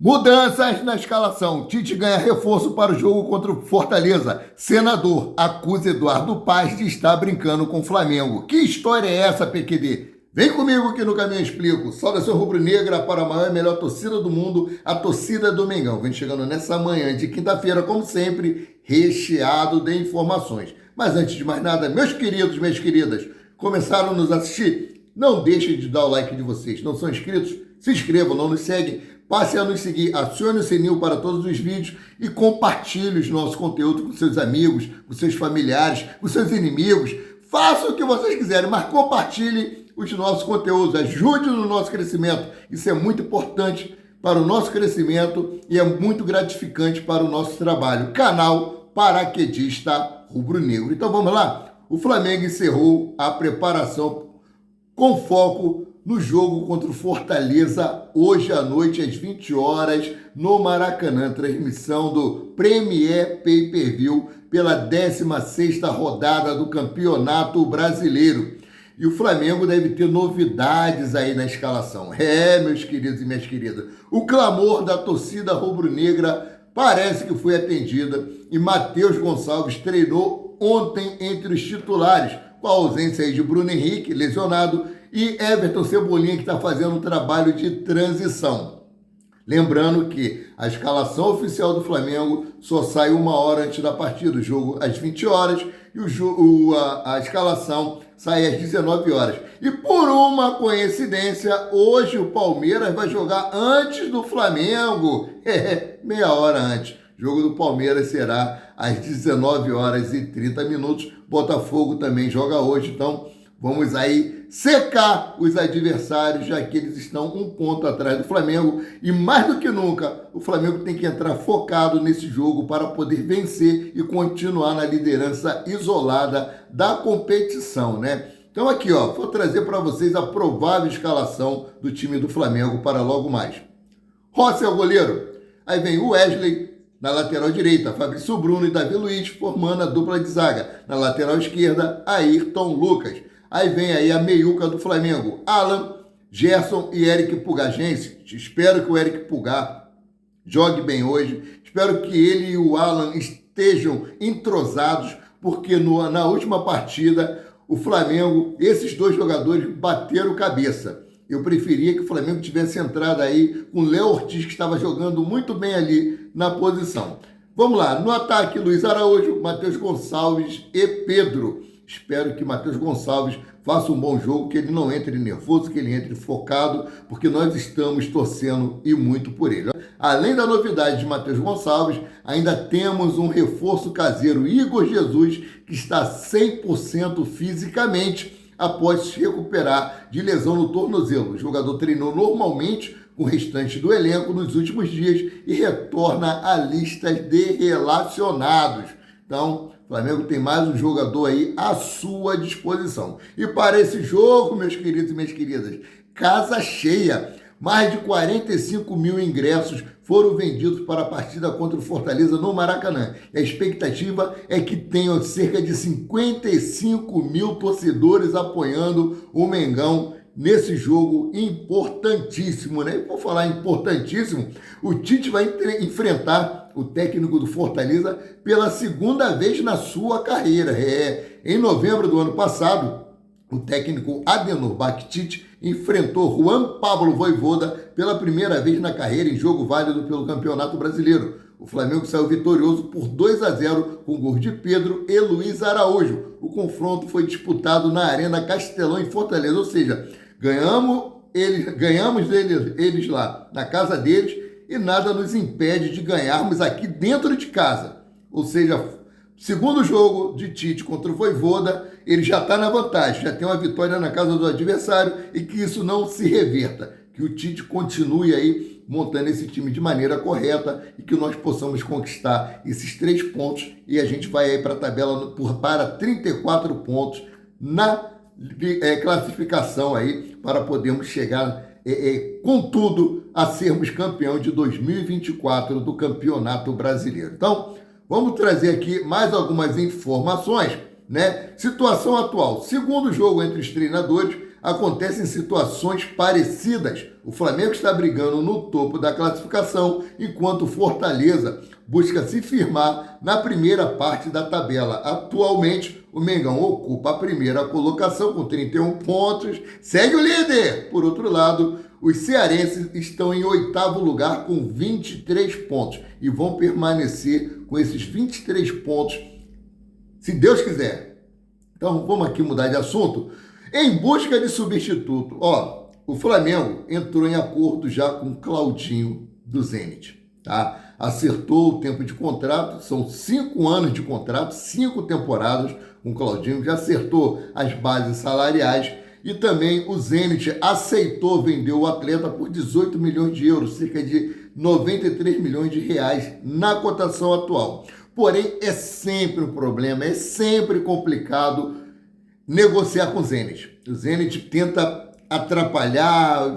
Mudanças na escalação. Tite ganha reforço para o jogo contra o Fortaleza. Senador acusa Eduardo Paes de estar brincando com o Flamengo. Que história é essa, PQD? Vem comigo que no caminho eu explico. Saudação rubro-negra para a maior e melhor torcida do mundo, a torcida do Mengão. Vem chegando nessa manhã de quinta-feira, como sempre, recheado de informações. Mas antes de mais nada, meus queridos, minhas queridas, começaram a nos assistir? Não deixem de dar o like de vocês. Não são inscritos? Se inscrevam, não nos seguem. Passe a nos seguir, acione o sininho para todos os vídeos e compartilhe o nosso conteúdo com seus amigos, com seus familiares, com seus inimigos. Faça o que vocês quiserem, mas compartilhe os nossos conteúdos, ajude no nosso crescimento. Isso é muito importante para o nosso crescimento e é muito gratificante para o nosso trabalho. Canal Paraquedista Rubro-Negro. Então vamos lá? O Flamengo encerrou a preparação com foco no jogo contra o Fortaleza, hoje à noite, às 20 horas, no Maracanã. Transmissão do Premier Pay-Per-View pela 16ª rodada do Campeonato Brasileiro. E o Flamengo deve ter novidades aí na escalação. Meus queridos e minhas queridas, o clamor da torcida rubro-negra parece que foi atendida e Matheus Gonçalves treinou ontem entre os titulares, com a ausência aí de Bruno Henrique, lesionado, e Everton Cebolinha, que está fazendo um trabalho de transição. Lembrando que a escalação oficial do Flamengo só sai 1 hora antes da partida, o jogo às 20 horas e a escalação sai às 19 horas. E por uma coincidência, hoje o Palmeiras vai jogar antes do Flamengo, meia hora antes. O jogo do Palmeiras será às 19 horas e 30 minutos. Botafogo também joga hoje, então vamos aí secar os adversários, já que eles estão 1 ponto atrás do Flamengo. E mais do que nunca, o Flamengo tem que entrar focado nesse jogo para poder vencer e continuar na liderança isolada da competição, né? Então aqui, ó, vou trazer para vocês a provável escalação do time do Flamengo para logo mais. Rossi é o goleiro. Aí vem o Wesley. Na lateral direita, Fabrício Bruno e Davi Luiz formando a dupla de zaga. Na lateral esquerda, Ayrton Lucas. Aí vem aí a meiuca do Flamengo, Alan, Gerson e Eric Pulgar. Gente, espero que o Eric Pulgar jogue bem hoje. Espero que ele e o Alan estejam entrosados, porque na última partida, o Flamengo, esses dois jogadores bateram cabeça. Eu preferia que o Flamengo tivesse entrado aí com o Léo Ortiz, que estava jogando muito bem ali na posição. Vamos lá, no ataque, Luiz Araújo, Matheus Gonçalves e Pedro. Espero que Matheus Gonçalves faça um bom jogo, que ele não entre nervoso, que ele entre focado, porque nós estamos torcendo e muito por ele. Além da novidade de Matheus Gonçalves, ainda temos um reforço caseiro, Igor Jesus, que está 100% fisicamente após se recuperar de lesão no tornozelo. O jogador treinou normalmente com o restante do elenco nos últimos dias e retorna à lista de relacionados. Então, o Flamengo tem mais um jogador aí à sua disposição. E para esse jogo, meus queridos e minhas queridas, casa cheia. Mais de 45 mil ingressos foram vendidos para a partida contra o Fortaleza no Maracanã. E a expectativa é que tenham cerca de 55 mil torcedores apoiando o Mengão nesse jogo importantíssimo, né? E por falar importantíssimo, o Tite vai enfrentar o técnico do Fortaleza pela 2ª vez na sua carreira. Em novembro do ano passado, o técnico Adenor Baktit enfrentou Juan Pablo Vojvoda pela primeira vez na carreira em jogo válido pelo Campeonato Brasileiro. O Flamengo saiu vitorioso por 2-0 com gols de Pedro e Luiz Araújo. O confronto foi disputado na Arena Castelão em Fortaleza, ou seja, ganhamos eles lá na casa deles e nada nos impede de ganharmos aqui dentro de casa. Ou seja, segundo jogo de Tite contra o Vojvoda, ele já está na vantagem, já tem uma vitória na casa do adversário e que isso não se reverta, que o Tite continue aí montando esse time de maneira correta e que nós possamos conquistar esses 3 pontos e a gente vai aí para a tabela para 34 pontos na classificação aí para podermos chegar com tudo a sermos campeão de 2024 do Campeonato Brasileiro. Então, vamos trazer aqui mais algumas informações, né? Situação atual. Segundo jogo entre os treinadores, acontecem situações parecidas. O Flamengo está brigando no topo da classificação, enquanto o Fortaleza busca se firmar na primeira parte da tabela. Atualmente, o Mengão ocupa a primeira colocação com 31 pontos, segue o líder. Por outro lado, os cearenses estão em 8º lugar com 23 pontos e vão permanecer com esses 23 pontos, se Deus quiser. Então, vamos aqui mudar de assunto. Em busca de substituto, o Flamengo entrou em acordo já com o Claudinho do Zenit, tá? Acertou o tempo de contrato, são 5 anos de contrato, 5 temporadas com o Claudinho, já acertou as bases salariais e também o Zenit aceitou vender o atleta por 18 milhões de euros, cerca de 93 milhões de reais na cotação atual. Porém, é sempre um problema, é sempre complicado negociar com o Zenit. O Zenit tenta atrapalhar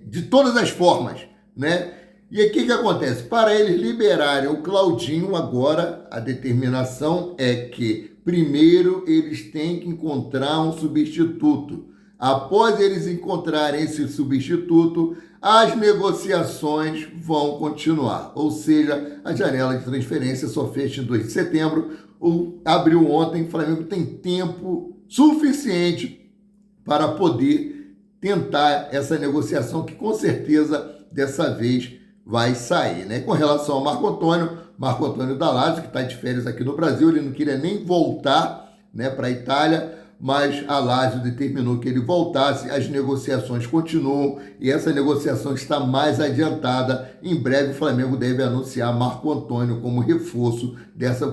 de todas as formas, né? E aí o que acontece? Para eles liberarem o Claudinho agora, a determinação é que primeiro eles têm que encontrar um substituto. Após eles encontrarem esse substituto, as negociações vão continuar. Ou seja, a janela de transferência só fecha em 2 de setembro, abriu ontem, o Flamengo tem tempo suficiente para poder tentar essa negociação que com certeza dessa vez vai sair, né? Com relação ao Marco Antônio da Lazio, que está de férias aqui no Brasil, ele não queria nem voltar, né, para a Itália, mas a Lazio determinou que ele voltasse, as negociações continuam e essa negociação está mais adiantada. Em breve o Flamengo deve anunciar Marco Antônio como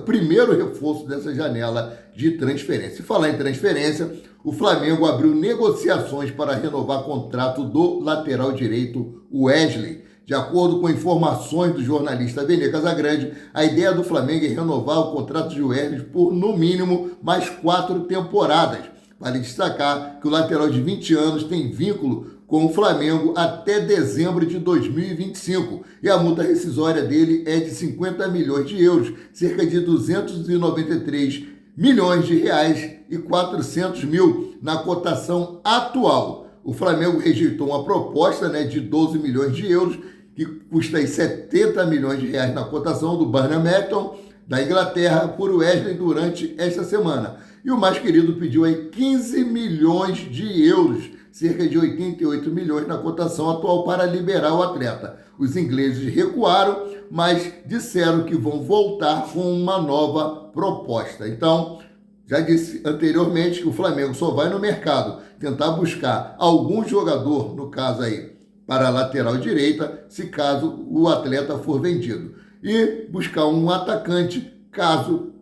primeiro reforço dessa janela de transferência. E falar em transferência, o Flamengo abriu negociações para renovar contrato do lateral direito Wesley. De acordo com informações do jornalista Vene Casagrande, a ideia do Flamengo é renovar o contrato de Wesley por, no mínimo, mais 4 temporadas. Vale destacar que o lateral de 20 anos tem vínculo com o Flamengo até dezembro de 2025 e a multa rescisória dele é de 50 milhões de euros, cerca de 293 milhões de reais e 400 mil na cotação atual. O Flamengo rejeitou uma proposta, né, de 12 milhões de euros, que custa aí 70 milhões de reais na cotação do Birmingham, da Inglaterra, por Wesley durante esta semana. E o mais querido pediu aí 15 milhões de euros, cerca de 88 milhões na cotação atual para liberar o atleta. Os ingleses recuaram, mas disseram que vão voltar com uma nova proposta. Então, já disse anteriormente que o Flamengo só vai no mercado tentar buscar algum jogador, no caso aí, para a lateral direita, se caso o atleta for vendido. E buscar um atacante, caso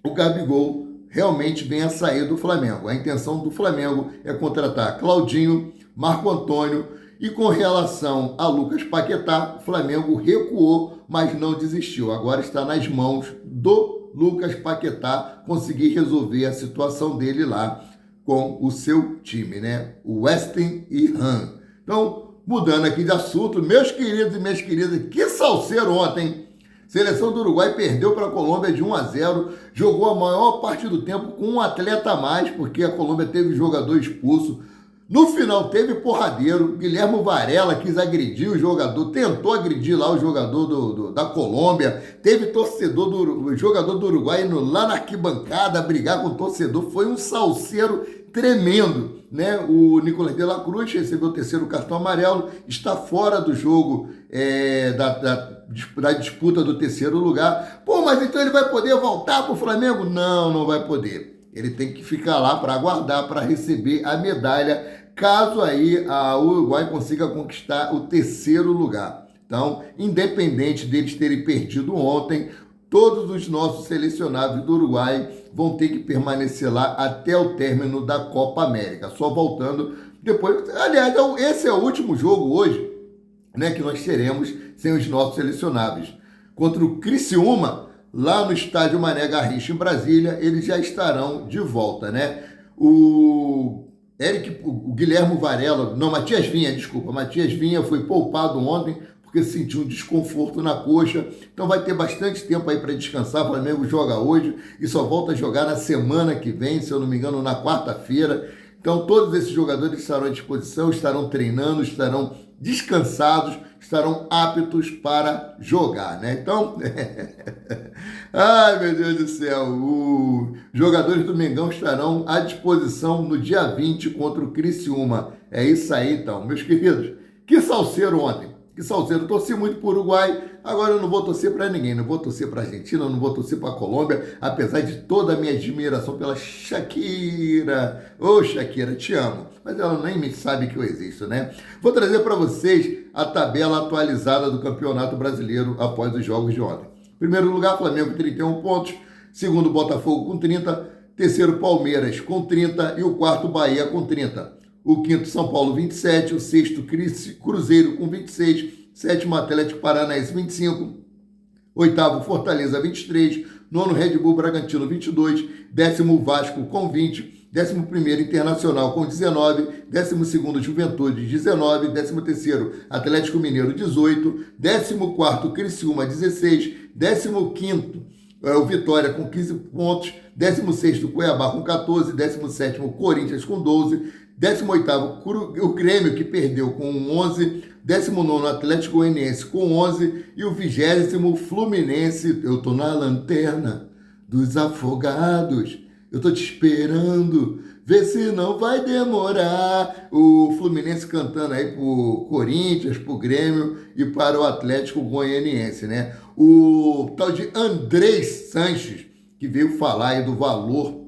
o Gabigol realmente venha sair do Flamengo. A intenção do Flamengo é contratar Claudinho, Marco Antônio e com relação a Lucas Paquetá, o Flamengo recuou, mas não desistiu. Agora está nas mãos do Lucas Paquetá conseguir resolver a situação dele lá com o seu time, né? O West Ham. Então, mudando aqui de assunto, meus queridos e minhas queridas, que salseiro ontem! Seleção do Uruguai perdeu para a Colômbia de 1-0, jogou a maior parte do tempo com um atleta a mais, porque a Colômbia teve jogador expulso. No final teve porradeiro, Guilherme Varela quis agredir o jogador, tentou agredir lá o jogador da Colômbia, teve jogador do Uruguai indo lá na arquibancada brigar com o torcedor, foi um salseiro tremendo, né? O Nicolás de la Cruz recebeu o 3º cartão amarelo, está fora do jogo da disputa do 3º lugar. Pô, mas então ele vai poder voltar para o Flamengo? Não, não vai poder. Ele tem que ficar lá para aguardar, para receber a medalha, caso aí a Uruguai consiga conquistar o 3º lugar. Então, independente deles terem perdido ontem, todos os nossos selecionados do Uruguai vão ter que permanecer lá até o término da Copa América, só voltando depois. Aliás, esse é o último jogo hoje, né, que nós teremos sem os nossos selecionáveis. Contra o Criciúma, lá no estádio Mané Garrincha, em Brasília, eles já estarão de volta, né? O Guilherme Varela, Matias Vinha foi poupado ontem porque sentiu um desconforto na coxa, então vai ter bastante tempo aí para descansar. O Flamengo joga hoje e só volta a jogar na semana que vem, se eu não me engano, na quarta-feira. Então, todos esses jogadores estarão à disposição, estarão treinando, estarão descansados, estarão aptos para jogar, né? Então, ai meu Deus do céu, os jogadores do Mengão estarão à disposição no dia 20 contra o Criciúma. É isso aí, então, meus queridos. Que salseiro ontem. Que salseiro, torci muito para o Uruguai, agora eu não vou torcer para ninguém, não vou torcer para a Argentina, não vou torcer para a Colômbia, apesar de toda a minha admiração pela Shakira. Ô Shakira, te amo, mas ela nem me sabe que eu existo, né? Vou trazer para vocês a tabela atualizada do Campeonato Brasileiro após os jogos de ontem. Primeiro lugar, Flamengo com 31 pontos, segundo Botafogo com 30, terceiro Palmeiras com 30 e o quarto Bahia com 30. O quinto, São Paulo, 27. O sexto, Cruzeiro, com 26. Sétimo, Atlético Paranaense, 25. Oitavo, Fortaleza, 23. Nono, Red Bull Bragantino, 22. Décimo, Vasco, com 20. Décimo primeiro, Internacional, com 19. Décimo segundo, Juventude, 19. Décimo terceiro, Atlético Mineiro, 18. Décimo quarto, Criciúma, 16. Décimo quinto, o Vitória, com 15 pontos. Décimo sexto, Cuiabá, com 14. Décimo sétimo, Corinthians, com 12. 18º, o Grêmio, que perdeu, com 11. 19º, Atlético Goianiense, com 11. E o 20º, Fluminense. Eu tô na lanterna dos afogados. Eu tô te esperando. Vê se não vai demorar. O Fluminense cantando aí pro Corinthians, pro Grêmio e para o Atlético Goianiense, né? O tal de Andrés Sanches, que veio falar aí do valor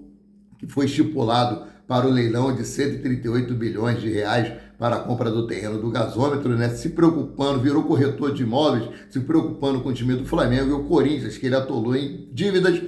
que foi estipulado para o leilão de 138 bilhões de reais para a compra do terreno do gasômetro, né? Se preocupando, virou corretor de imóveis, se preocupando com o time do Flamengo e o Corinthians, que ele atolou em dívidas,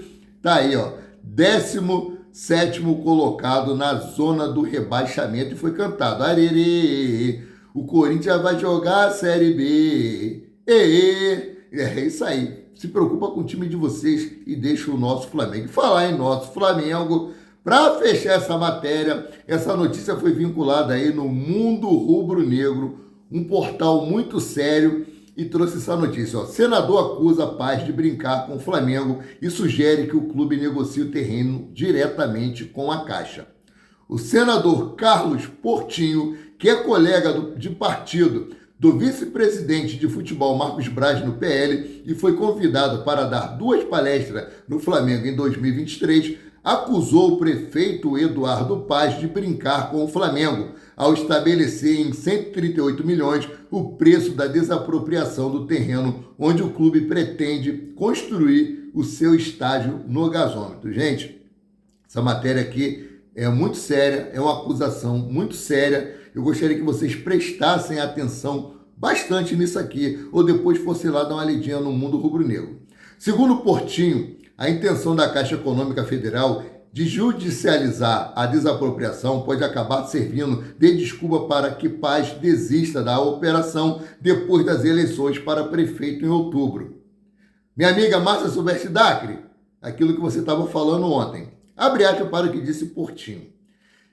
tá aí, ó, 17º colocado na zona do rebaixamento e foi cantado, arerê, o Corinthians vai jogar a Série B, é isso aí, se preocupa com o time de vocês e deixa o nosso Flamengo. Falar em nosso Flamengo, para fechar essa matéria, essa notícia foi vinculada aí no Mundo Rubro-Negro, um portal muito sério, e trouxe essa notícia. Ó. Senador acusa Paz de brincar com o Flamengo e sugere que o clube negocie o terreno diretamente com a Caixa. O senador Carlos Portinho, que é colega de partido do vice-presidente de futebol Marcos Braz no PL e foi convidado para dar 2 palestras no Flamengo em 2023, acusou o prefeito Eduardo Paz de brincar com o Flamengo ao estabelecer em 138 milhões o preço da desapropriação do terreno onde o clube pretende construir o seu estádio no gasômetro. Gente, essa matéria aqui é muito séria, é uma acusação muito séria. Eu gostaria que vocês prestassem atenção bastante nisso aqui, ou depois fossem lá dar uma lidinha no Mundo Rubro-Negro. Segundo o Portinho, a intenção da Caixa Econômica Federal de judicializar a desapropriação pode acabar servindo de desculpa para que Paz desista da operação depois das eleições para prefeito em outubro. Minha amiga Márcia Silvestre Dacre, aquilo que você estava falando ontem, abre aspas para o que disse Portinho.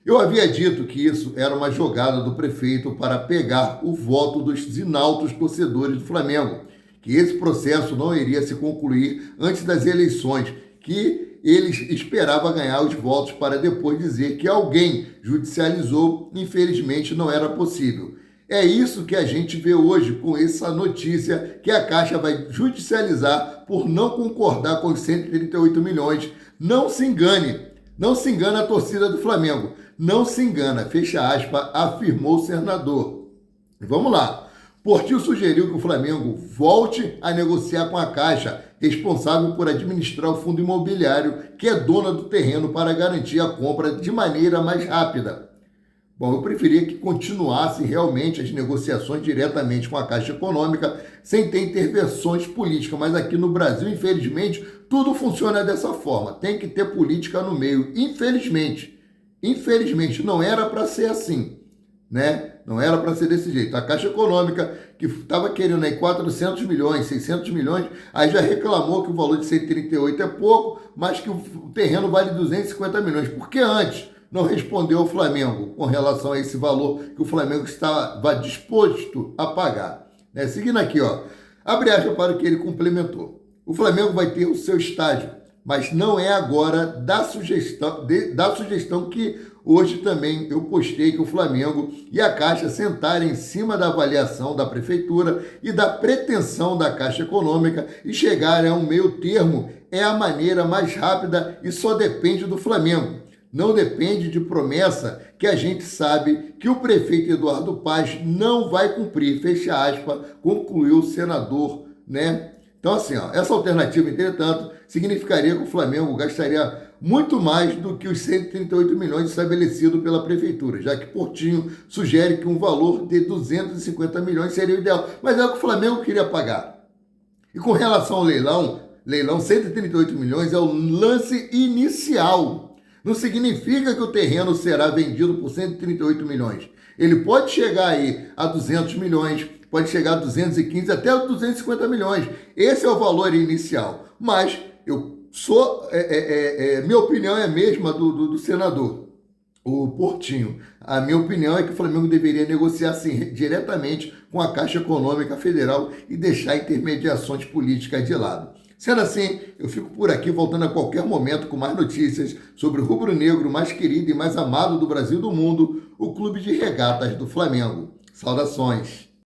Eu havia dito que isso era uma jogada do prefeito para pegar o voto dos inautos torcedores do Flamengo, que esse processo não iria se concluir antes das eleições, que ele esperava ganhar os votos para depois dizer que alguém judicializou, infelizmente não era possível. É isso que a gente vê hoje com essa notícia que a Caixa vai judicializar por não concordar com os 138 milhões. Não se engane a torcida do Flamengo, não se engana, fecha aspas, afirmou o senador. Vamos lá. Portinho sugeriu que o Flamengo volte a negociar com a Caixa, responsável por administrar o fundo imobiliário, que é dona do terreno, para garantir a compra de maneira mais rápida. Bom, eu preferia que continuassem realmente as negociações diretamente com a Caixa Econômica, sem ter intervenções políticas, mas aqui no Brasil, infelizmente, tudo funciona dessa forma, tem que ter política no meio, infelizmente, não era para ser assim, né? Não era para ser desse jeito. A Caixa Econômica, que estava querendo aí 400 milhões, 600 milhões, aí já reclamou que o valor de 138 é pouco, mas que o terreno vale 250 milhões. Por que antes não respondeu ao Flamengo com relação a esse valor que o Flamengo estava disposto a pagar? Né? Seguindo aqui, ó, abre aspas para o que ele complementou. O Flamengo vai ter o seu estádio, mas não é agora da sugestão que hoje também eu postei que o Flamengo e a Caixa sentaram em cima da avaliação da Prefeitura e da pretensão da Caixa Econômica e chegarem a um meio termo é a maneira mais rápida e só depende do Flamengo. Não depende de promessa que a gente sabe que o prefeito Eduardo Paes não vai cumprir, fecha aspas, concluiu o senador, né? Então assim, ó, essa alternativa, entretanto, significaria que o Flamengo gastaria muito mais do que os 138 milhões estabelecidos pela prefeitura, já que Portinho sugere que um valor de 250 milhões seria o ideal, mas é o que o Flamengo queria pagar. E com relação ao leilão 138 milhões é o lance inicial. Não significa que o terreno será vendido por 138 milhões. Ele pode chegar aí a 200 milhões, pode chegar a 215, até 250 milhões. Esse é o valor inicial. Mas minha opinião é a mesma do senador, o Portinho. A minha opinião é que o Flamengo deveria negociar sim, diretamente com a Caixa Econômica Federal e deixar intermediações políticas de lado. Sendo assim, eu fico por aqui voltando a qualquer momento com mais notícias sobre o rubro-negro mais querido e mais amado do Brasil e do mundo, o Clube de Regatas do Flamengo. Saudações!